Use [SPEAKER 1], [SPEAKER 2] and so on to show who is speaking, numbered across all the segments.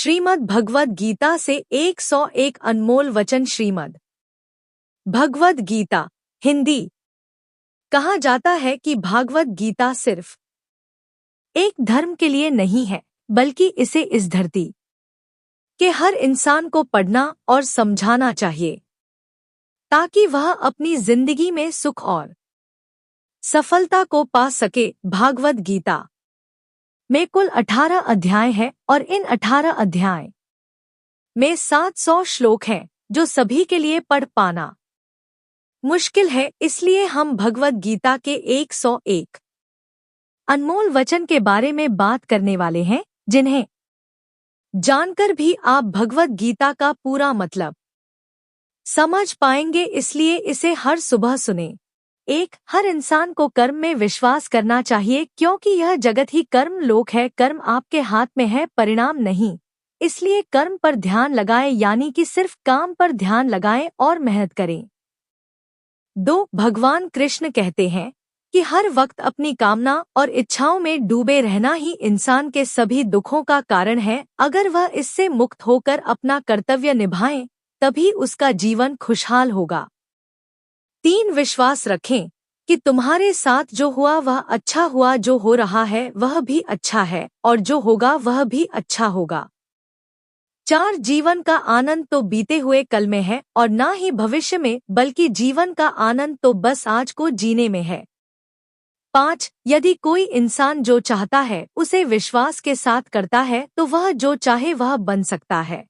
[SPEAKER 1] श्रीमद् भगवद गीता से 101 अनमोल वचन। श्रीमद् भगवद गीता हिंदी। कहा जाता है कि भागवत गीता सिर्फ एक धर्म के लिए नहीं है, बल्कि इसे इस धरती के हर इंसान को पढ़ना और समझाना चाहिए, ताकि वह अपनी जिंदगी में सुख और सफलता को पा सके। भागवत गीता में कुल 18 अध्याय हैं और इन 18 अध्याय में 700 श्लोक हैं, जो सभी के लिए पढ़ पाना मुश्किल है। इसलिए हम भगवत गीता के 101 अनमोल वचन के बारे में बात करने वाले हैं, जिन्हें जानकर भी आप भगवत गीता का पूरा मतलब समझ पाएंगे। इसलिए इसे हर सुबह सुने। हर इंसान को कर्म में विश्वास करना चाहिए, क्योंकि यह जगत ही कर्म लोक है। कर्म आपके हाथ में है, परिणाम नहीं। इसलिए कर्म पर ध्यान लगाएं, यानी कि सिर्फ काम पर ध्यान लगाएं और मेहनत करें। 2 भगवान कृष्ण कहते हैं कि हर वक्त अपनी कामना और इच्छाओं में डूबे रहना ही इंसान के सभी दुखों का कारण है। अगर वह इससे मुक्त होकर अपना कर्तव्य निभाए, तभी उसका जीवन खुशहाल होगा। 3 विश्वास रखें कि तुम्हारे साथ जो हुआ वह अच्छा हुआ, जो हो रहा है वह भी अच्छा है, और जो होगा वह भी अच्छा होगा। 4 जीवन का आनंद तो बीते हुए कल में है और ना ही भविष्य में, बल्कि जीवन का आनंद तो बस आज को जीने में है। 5 यदि कोई इंसान जो चाहता है उसे विश्वास के साथ करता है, तो वह जो चाहे वह बन सकता है।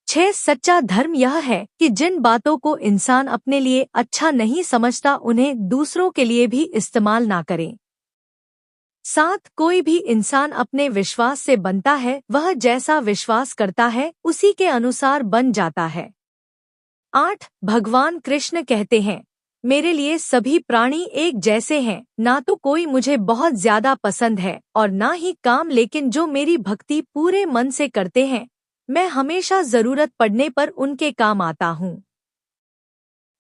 [SPEAKER 1] 6 सच्चा धर्म यह है कि जिन बातों को इंसान अपने लिए अच्छा नहीं समझता, उन्हें दूसरों के लिए भी इस्तेमाल ना करें। 7 कोई भी इंसान अपने विश्वास से बनता है, वह जैसा विश्वास करता है उसी के अनुसार बन जाता है। 8 भगवान कृष्ण कहते हैं, मेरे लिए सभी प्राणी एक जैसे हैं, ना तो कोई मुझे बहुत ज्यादा पसंद है और ना ही काम, लेकिन जो मेरी भक्ति पूरे मन से करते हैं, मैं हमेशा जरूरत पड़ने पर उनके काम आता हूँ।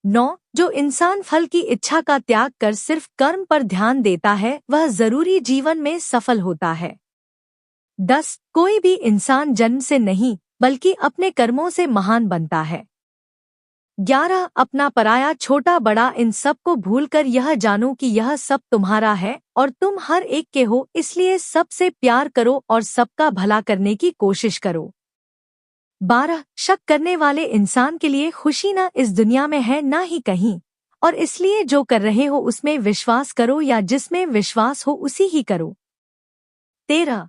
[SPEAKER 1] 9 जो इंसान फल की इच्छा का त्याग कर सिर्फ कर्म पर ध्यान देता है, वह जरूरी जीवन में सफल होता है। 10 कोई भी इंसान जन्म से नहीं, बल्कि अपने कर्मों से महान बनता है। 11 अपना पराया, छोटा बड़ा इन सब को भूलकर यह जानो कि यह सब तुम्हारा है और तुम हर एक के हो, इसलिए सबसे प्यार करो और सबका भला करने की कोशिश करो। 12 शक करने वाले इंसान के लिए खुशी ना इस दुनिया में है ना ही कहीं, और इसलिए जो कर रहे हो उसमें विश्वास करो, या जिसमें विश्वास हो उसी ही करो। 13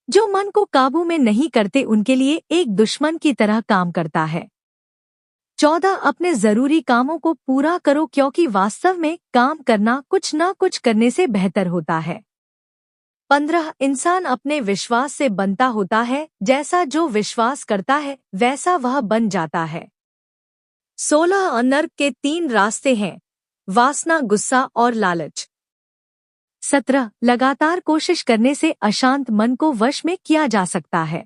[SPEAKER 1] जो मन को काबू में नहीं करते उनके लिए एक दुश्मन की तरह काम करता है। 14 अपने जरूरी कामों को पूरा करो, क्योंकि वास्तव में काम करना कुछ ना कुछ करने से बेहतर होता है। 15 इंसान अपने विश्वास से बनता होता है, जैसा जो विश्वास करता है वैसा वह बन जाता है। 16 नर्क के 3 रास्ते हैं, वासना, गुस्सा और लालच। 17 लगातार कोशिश करने से अशांत मन को वश में किया जा सकता है।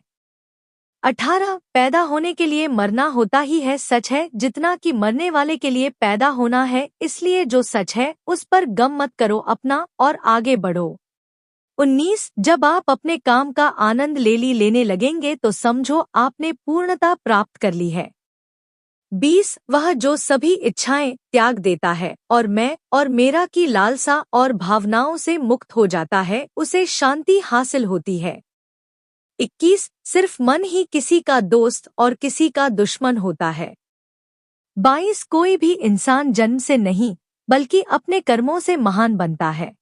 [SPEAKER 1] 18 पैदा होने के लिए मरना होता ही है, सच है जितना कि मरने वाले के लिए पैदा होना है, इसलिए जो सच है उस पर गम मत करो अपना और आगे बढ़ो। 19 जब आप अपने काम का आनंद लेने लगेंगे तो समझो आपने पूर्णता प्राप्त कर ली है। 20 वह जो सभी इच्छाएं त्याग देता है और मैं और मेरा की लालसा और भावनाओं से मुक्त हो जाता है, उसे शांति हासिल होती है। 21 सिर्फ मन ही किसी का दोस्त और किसी का दुश्मन होता है। 22 कोई भी इंसान जन्म से नहीं, बल्कि अपने कर्मों से महान बनता है।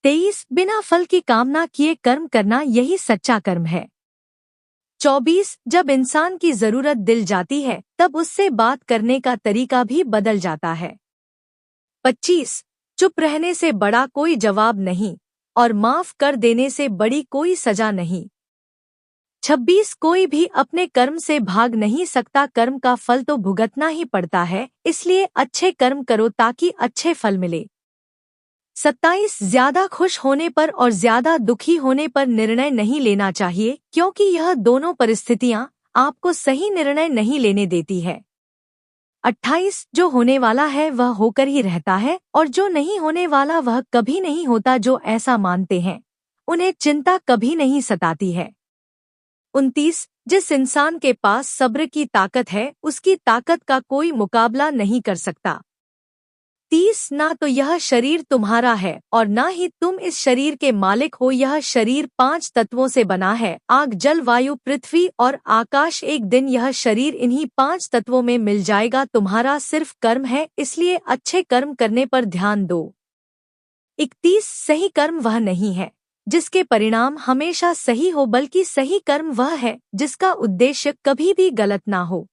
[SPEAKER 1] 23 बिना फल की कामना किए कर्म करना यही सच्चा कर्म है। 24 जब इंसान की जरूरत दिल जाती है, तब उससे बात करने का तरीका भी बदल जाता है। 25 चुप रहने से बड़ा कोई जवाब नहीं, और माफ कर देने से बड़ी कोई सजा नहीं। 26 कोई भी अपने कर्म से भाग नहीं सकता, कर्म का फल तो भुगतना ही पड़ता है, इसलिए अच्छे कर्म करो ताकि अच्छे फल मिले। 27 ज्यादा खुश होने पर और ज्यादा दुखी होने पर निर्णय नहीं लेना चाहिए, क्योंकि यह दोनों परिस्थितियां आपको सही निर्णय नहीं लेने देती है। 28 जो होने वाला है वह होकर ही रहता है, और जो नहीं होने वाला वह कभी नहीं होता। जो ऐसा मानते हैं उन्हें चिंता कभी नहीं सताती है। 29 जिस इंसान के पास सब्र की ताकत है उसकी ताकत का कोई मुकाबला नहीं कर सकता। 30 ना तो यह शरीर तुम्हारा है और ना ही तुम इस शरीर के मालिक हो। यह शरीर 5 तत्वों से बना है, आग, जल, वायु, पृथ्वी और आकाश। एक दिन यह शरीर इन्हीं 5 तत्वों में मिल जाएगा। तुम्हारा सिर्फ कर्म है, इसलिए अच्छे कर्म करने पर ध्यान दो। 31 सही कर्म वह नहीं है जिसके परिणाम हमेशा सही हो, बल्कि सही कर्म वह है जिसका उद्देश्य कभी भी गलत ना हो।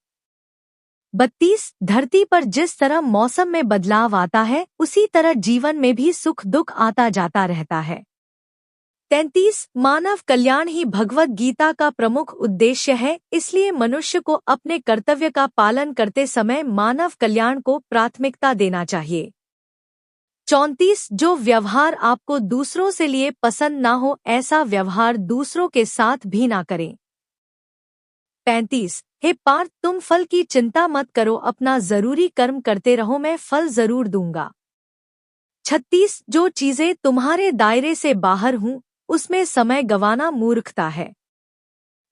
[SPEAKER 1] 32 धरती पर जिस तरह मौसम में बदलाव आता है उसी तरह जीवन में भी सुख दुख आता जाता रहता है। 33 मानव कल्याण ही भगवद गीता का प्रमुख उद्देश्य है, इसलिए मनुष्य को अपने कर्तव्य का पालन करते समय मानव कल्याण को प्राथमिकता देना चाहिए। 34 जो व्यवहार आपको दूसरों से लिए पसंद ना हो ऐसा व्यवहार दूसरों के साथ भी ना करें। 35 हे पार्थ, तुम फल की चिंता मत करो, अपना जरूरी कर्म करते रहो, मैं फल जरूर दूंगा। 36 जो चीजें तुम्हारे दायरे से बाहर हूं उसमें समय गंवाना मूर्खता है।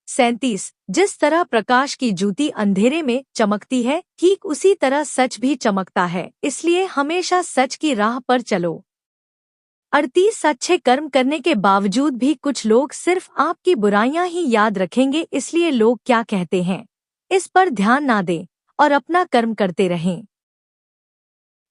[SPEAKER 1] 37 जिस तरह प्रकाश की ज्योति अंधेरे में चमकती है ठीक उसी तरह सच भी चमकता है, इसलिए हमेशा सच की राह पर चलो। 38 अच्छे कर्म करने के बावजूद भी कुछ लोग सिर्फ आपकी बुराइयां ही याद रखेंगे, इसलिए लोग क्या कहते हैं इस पर ध्यान ना दें और अपना कर्म करते रहें।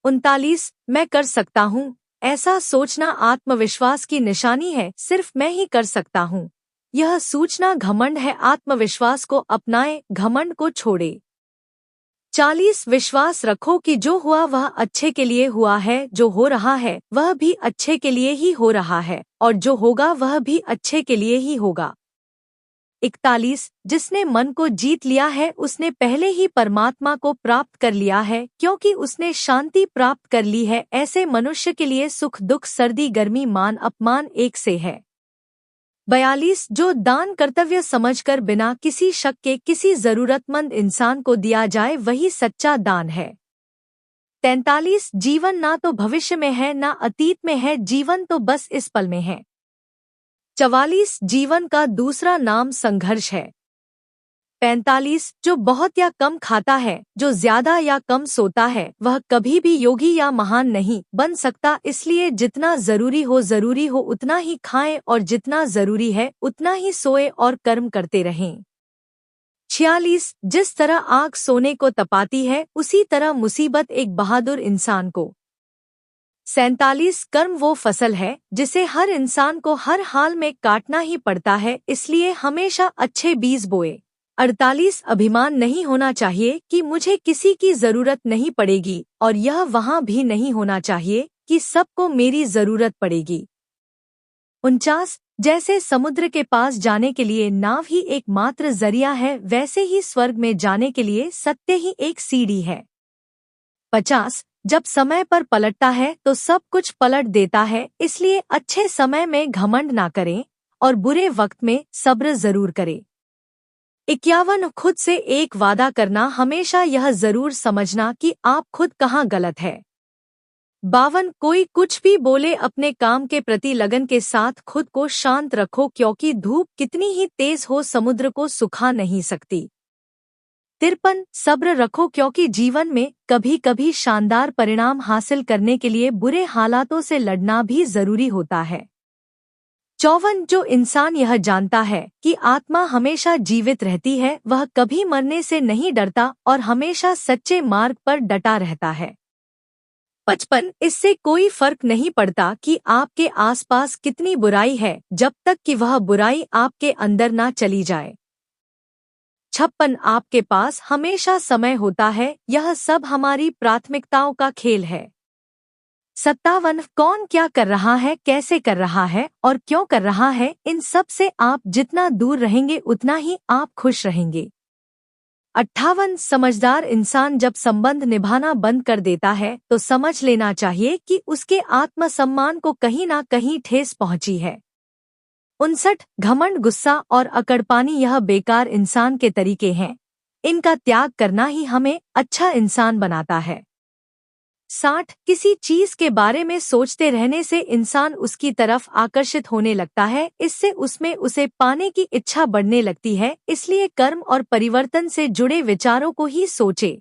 [SPEAKER 1] 39 मैं कर सकता हूँ ऐसा सोचना आत्मविश्वास की निशानी है, सिर्फ मैं ही कर सकता हूँ यह सूचना घमंड है। आत्मविश्वास को अपनाएं, घमंड को छोड़े। 40 विश्वास रखो कि जो हुआ वह अच्छे के लिए हुआ है, जो हो रहा है वह भी अच्छे के लिए ही हो रहा है और जो होगा वह भी अच्छे के लिए ही होगा। 41 जिसने मन को जीत लिया है उसने पहले ही परमात्मा को प्राप्त कर लिया है, क्योंकि उसने शांति प्राप्त कर ली है। ऐसे मनुष्य के लिए सुख दुख सर्दी गर्मी मान अपमान एक से है। 42 जो दान कर्तव्य समझकर बिना किसी शक के किसी जरूरतमंद इंसान को दिया जाए वही सच्चा दान है। 43 जीवन ना तो भविष्य में है ना अतीत में है, जीवन तो बस इस पल में है। 44 जीवन का दूसरा नाम संघर्ष है। 45 जो बहुत या कम खाता है, जो ज्यादा या कम सोता है वह कभी भी योगी या महान नहीं बन सकता, इसलिए जितना जरूरी हो उतना ही खाएं और जितना जरूरी है उतना ही सोए और कर्म करते रहें। 46 जिस तरह आग सोने को तपाती है उसी तरह मुसीबत एक बहादुर इंसान को। 47 कर्म वो फसल है जिसे हर इंसान को हर हाल में काटना ही पड़ता है, इसलिए हमेशा अच्छे बीज बोए। 48 अभिमान नहीं होना चाहिए कि मुझे किसी की जरूरत नहीं पड़ेगी और यह वहाँ भी नहीं होना चाहिए कि सबको मेरी जरूरत पड़ेगी। 49 जैसे समुद्र के पास जाने के लिए नाव ही एकमात्र जरिया है, वैसे ही स्वर्ग में जाने के लिए सत्य ही एक सीढ़ी है। 50 जब समय पर पलटता है तो सब कुछ पलट देता है, इसलिए अच्छे समय में घमंड ना करें और बुरे वक्त में सब्र जरूर करें। 51 खुद से एक वादा करना, हमेशा यह जरूर समझना कि आप खुद कहाँ गलत है। 52 कोई कुछ भी बोले अपने काम के प्रति लगन के साथ खुद को शांत रखो, क्योंकि धूप कितनी ही तेज हो समुद्र को सुखा नहीं सकती। 53 सब्र रखो, क्योंकि जीवन में कभी कभी शानदार परिणाम हासिल करने के लिए बुरे हालातों से लड़ना भी जरूरी होता है। 54 जो इंसान यह जानता है कि आत्मा हमेशा जीवित रहती है वह कभी मरने से नहीं डरता और हमेशा सच्चे मार्ग पर डटा रहता है। 55 इससे कोई फर्क नहीं पड़ता कि आपके आसपास कितनी बुराई है जब तक कि वह बुराई आपके अंदर ना चली जाए। 56 आपके पास हमेशा समय होता है, यह सब हमारी प्राथमिकताओं का खेल है। 57 कौन क्या कर रहा है, कैसे कर रहा है और क्यों कर रहा है, इन सब से आप जितना दूर रहेंगे उतना ही आप खुश रहेंगे। 58 समझदार इंसान जब संबंध निभाना बंद कर देता है तो समझ लेना चाहिए कि उसके आत्मसम्मान को कहीं ना कहीं ठेस पहुंची है। 59 घमंड, गुस्सा और अकड़पानी यह बेकार इंसान के तरीके हैं, इनका त्याग करना ही हमें अच्छा इंसान बनाता है। 60 किसी चीज के बारे में सोचते रहने से इंसान उसकी तरफ आकर्षित होने लगता है, इससे उसमें उसे पाने की इच्छा बढ़ने लगती है, इसलिए कर्म और परिवर्तन से जुड़े विचारों को ही सोचे।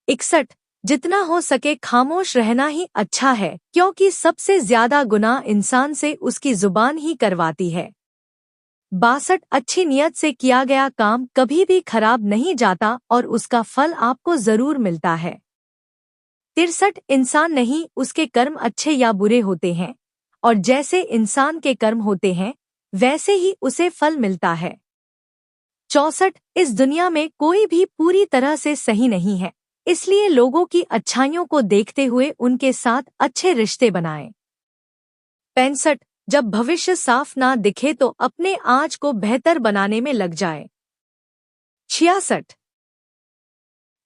[SPEAKER 1] 61 जितना हो सके खामोश रहना ही अच्छा है, क्योंकि सबसे ज्यादा गुनाह इंसान से उसकी जुबान ही करवाती है। 62 अच्छी नियत से किया गया काम कभी भी खराब नहीं जाता और उसका फल आपको जरूर मिलता है। 63 इंसान नहीं, उसके कर्म अच्छे या बुरे होते हैं, और जैसे इंसान के कर्म होते हैं वैसे ही उसे फल मिलता है। 64 इस दुनिया में कोई भी पूरी तरह से सही नहीं है, इसलिए लोगों की अच्छाइयों को देखते हुए उनके साथ अच्छे रिश्ते बनाएं। 65 जब भविष्य साफ ना दिखे तो अपने आज को बेहतर बनाने में लग जाए। 66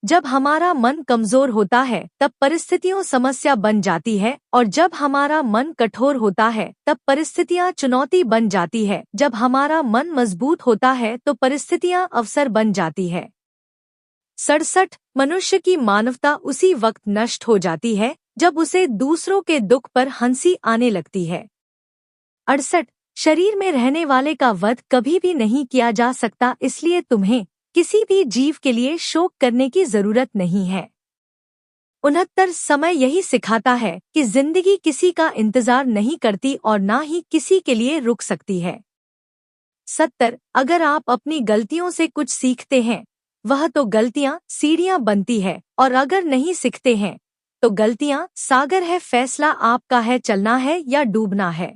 [SPEAKER 1] जब हमारा मन कमजोर होता है तब परिस्थितियां समस्या बन जाती है, और जब हमारा मन कठोर होता है तब परिस्थितियां चुनौती बन जाती है। जब हमारा मन मजबूत होता है तो परिस्थितियां अवसर बन जाती है। 67 मनुष्य की मानवता उसी वक्त नष्ट हो जाती है जब उसे दूसरों के दुख पर हंसी आने लगती है। 68 शरीर में रहने वाले का वध कभी भी नहीं किया जा सकता, इसलिए तुम्हें किसी भी जीव के लिए शोक करने की जरूरत नहीं है। 69 समय यही सिखाता है कि जिंदगी किसी का इंतजार नहीं करती और ना ही किसी के लिए रुक सकती है। 70 अगर आप अपनी गलतियों से कुछ सीखते हैं वह तो गलतियां सीढ़ियां बनती है, और अगर नहीं सीखते हैं तो गलतियां सागर है, फैसला आपका है चलना है या डूबना है।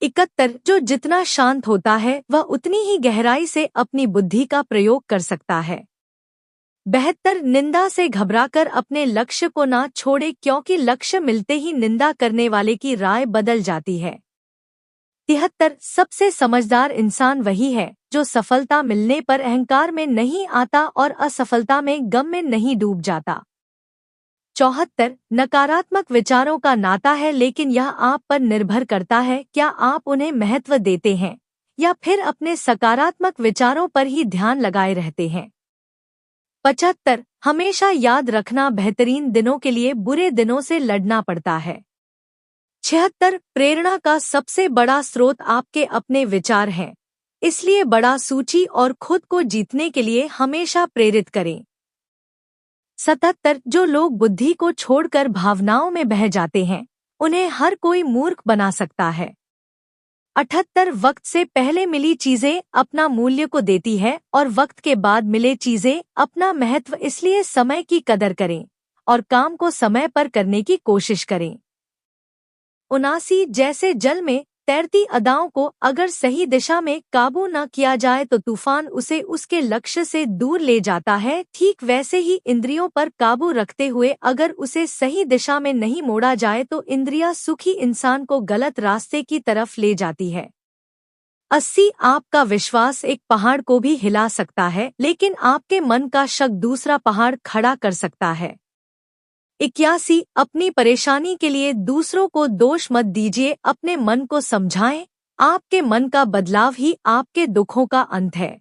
[SPEAKER 1] 71 जो जितना शांत होता है वह उतनी ही गहराई से अपनी बुद्धि का प्रयोग कर सकता है। 72 निंदा से घबराकर अपने लक्ष्य को ना छोड़े, क्योंकि लक्ष्य मिलते ही निंदा करने वाले की राय बदल जाती है। 73 सबसे समझदार इंसान वही है जो सफलता मिलने पर अहंकार में नहीं आता और असफलता में गम में नहीं डूब जाता। 74 नकारात्मक विचारों का नाता है, लेकिन यह आप पर निर्भर करता है क्या आप उन्हें महत्व देते हैं या फिर अपने सकारात्मक विचारों पर ही ध्यान लगाए रहते हैं। 75 हमेशा याद रखना बेहतरीन दिनों के लिए बुरे दिनों से लड़ना पड़ता है। 76 प्रेरणा का सबसे बड़ा स्रोत आपके अपने विचार हैं, इसलिए बड़ा सूची और खुद को जीतने के लिए हमेशा प्रेरित करें। 77 जो लोग बुद्धि को छोड़कर भावनाओं में बह जाते हैं उन्हें हर कोई मूर्ख बना सकता है। 78 वक्त से पहले मिली चीजें अपना मूल्य को देती है और वक्त के बाद मिले चीजें अपना महत्व, इसलिए समय की कदर करें और काम को समय पर करने की कोशिश करें। 79 जैसे जल में तैरती अदाओं को अगर सही दिशा में काबू न किया जाए तो तूफान उसे उसके लक्ष्य से दूर ले जाता है, ठीक वैसे ही इंद्रियों पर काबू रखते हुए अगर उसे सही दिशा में नहीं मोड़ा जाए तो इंद्रियां सुखी इंसान को गलत रास्ते की तरफ ले जाती है। 80 आपका विश्वास एक पहाड़ को भी हिला सकता है, लेकिन आपके मन का शक दूसरा पहाड़ खड़ा कर सकता है। 81 अपनी परेशानी के लिए दूसरों को दोष मत दीजिए, अपने मन को समझाएं, आपके मन का बदलाव ही आपके दुखों का अंत है।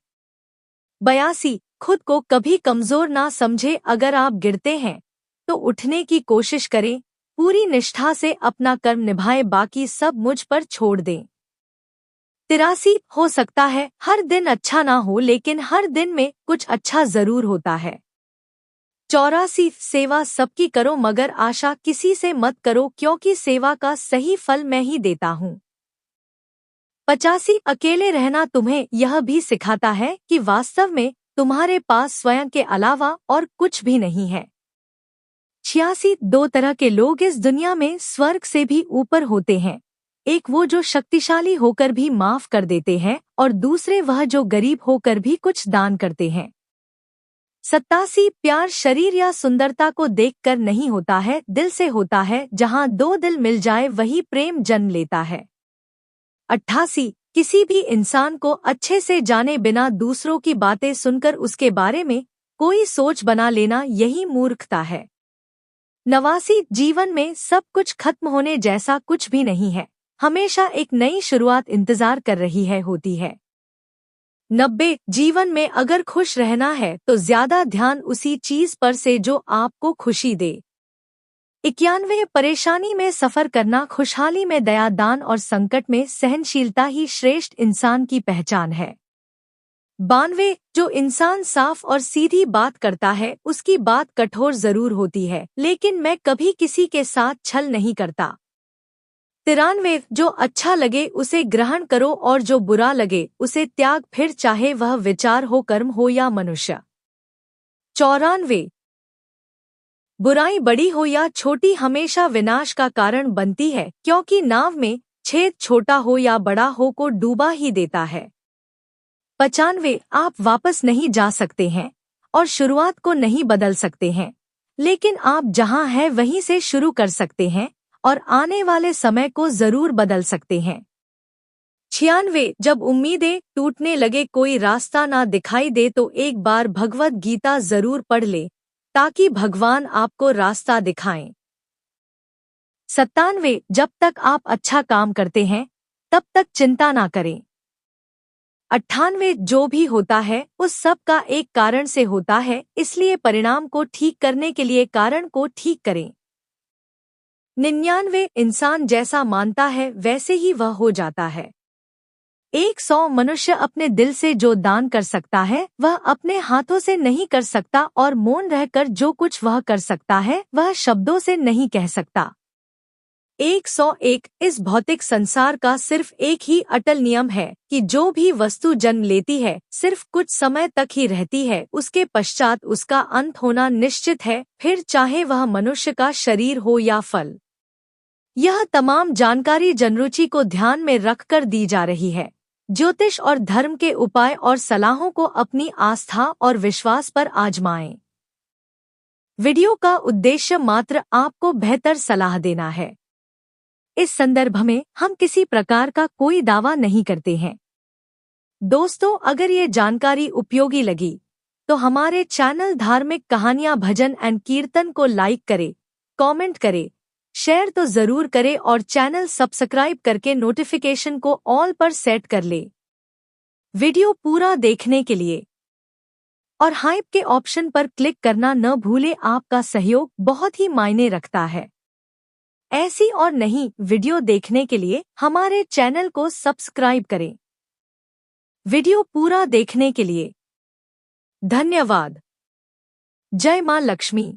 [SPEAKER 1] 82 खुद को कभी कमजोर ना समझे, अगर आप गिरते हैं तो उठने की कोशिश करें, पूरी निष्ठा से अपना कर्म निभाएं, बाकी सब मुझ पर छोड़ दें। 83 हो सकता है हर दिन अच्छा ना हो, लेकिन हर दिन में कुछ अच्छा जरूर होता है। 84 सेवा सबकी करो मगर आशा किसी से मत करो, क्योंकि सेवा का सही फल मैं ही देता हूँ। 85 अकेले रहना तुम्हें यह भी सिखाता है कि वास्तव में तुम्हारे पास स्वयं के अलावा और कुछ भी नहीं है। 86 दो तरह के लोग इस दुनिया में स्वर्ग से भी ऊपर होते हैं, एक वो जो शक्तिशाली होकर भी माफ कर देते हैं और दूसरे वह जो गरीब होकर भी कुछ दान करते हैं। 87 प्यार शरीर या सुंदरता को देखकर नहीं होता है, दिल से होता है, जहाँ दो दिल मिल जाए वही प्रेम जन्म लेता है। 88 किसी भी इंसान को अच्छे से जाने बिना दूसरों की बातें सुनकर उसके बारे में कोई सोच बना लेना यही मूर्खता है। 89 जीवन में सब कुछ खत्म होने जैसा कुछ भी नहीं है, हमेशा एक नई शुरुआत इंतजार कर रही है होती है। 90 जीवन में अगर खुश रहना है तो ज्यादा ध्यान उसी चीज पर से जो आपको खुशी दे। 91 परेशानी में सफर करना, खुशहाली में दया, दान और संकट में सहनशीलता ही श्रेष्ठ इंसान की पहचान है। 92 जो इंसान साफ और सीधी बात करता है उसकी बात कठोर जरूर होती है, लेकिन मैं कभी किसी के साथ छल नहीं करता। 93 जो अच्छा लगे उसे ग्रहण करो और जो बुरा लगे उसे त्याग, फिर चाहे वह विचार हो, कर्म हो या मनुष्य। 94 बुराई बड़ी हो या छोटी हमेशा विनाश का कारण बनती है, क्योंकि नाव में छेद छोटा हो या बड़ा हो को डूबा ही देता है। 95 आप वापस नहीं जा सकते हैं और शुरुआत को नहीं बदल सकते हैं, लेकिन आप जहां हैं वहीं से शुरू कर सकते हैं और आने वाले समय को जरूर बदल सकते हैं। 96 जब उम्मीदें टूटने लगे, कोई रास्ता ना दिखाई दे तो एक बार भगवद गीता जरूर पढ़ ले, ताकि भगवान आपको रास्ता दिखाएं। 97 जब तक आप अच्छा काम करते हैं तब तक चिंता ना करें। 98 जो भी होता है उस सब का एक कारण से होता है, इसलिए परिणाम को ठीक करने के लिए कारण को ठीक करें। 99 इंसान जैसा मानता है वैसे ही वह हो जाता है। 100 मनुष्य अपने दिल से जो दान कर सकता है वह अपने हाथों से नहीं कर सकता, और मौन रहकर जो कुछ वह कर सकता है वह शब्दों से नहीं कह सकता। 101 इस भौतिक संसार का सिर्फ एक ही अटल नियम है कि जो भी वस्तु जन्म लेती है सिर्फ कुछ समय तक ही रहती है, उसके पश्चात उसका अंत होना निश्चित है, फिर चाहे वह मनुष्य का शरीर हो या फल। यह तमाम जानकारी जनरुचि को ध्यान में रखकर दी जा रही है। ज्योतिष और धर्म के उपाय और सलाहों को अपनी आस्था और विश्वास पर आजमाएं। वीडियो का उद्देश्य मात्र आपको बेहतर सलाह देना है। इस संदर्भ में हम किसी प्रकार का कोई दावा नहीं करते हैं। दोस्तों, अगर ये जानकारी उपयोगी लगी तो हमारे चैनल धार्मिक कहानियां, भजन एंड कीर्तन को लाइक करें, कमेंट करें, शेयर तो जरूर करें और चैनल सब्सक्राइब करके नोटिफिकेशन को ऑल पर सेट कर ले। वीडियो पूरा देखने के लिए और हाइप के ऑप्शन पर क्लिक करना न भूले, आपका सहयोग बहुत ही मायने रखता है। ऐसी और नई वीडियो देखने के लिए हमारे चैनल को सब्सक्राइब करें। वीडियो पूरा देखने के लिए धन्यवाद। जय मां लक्ष्मी।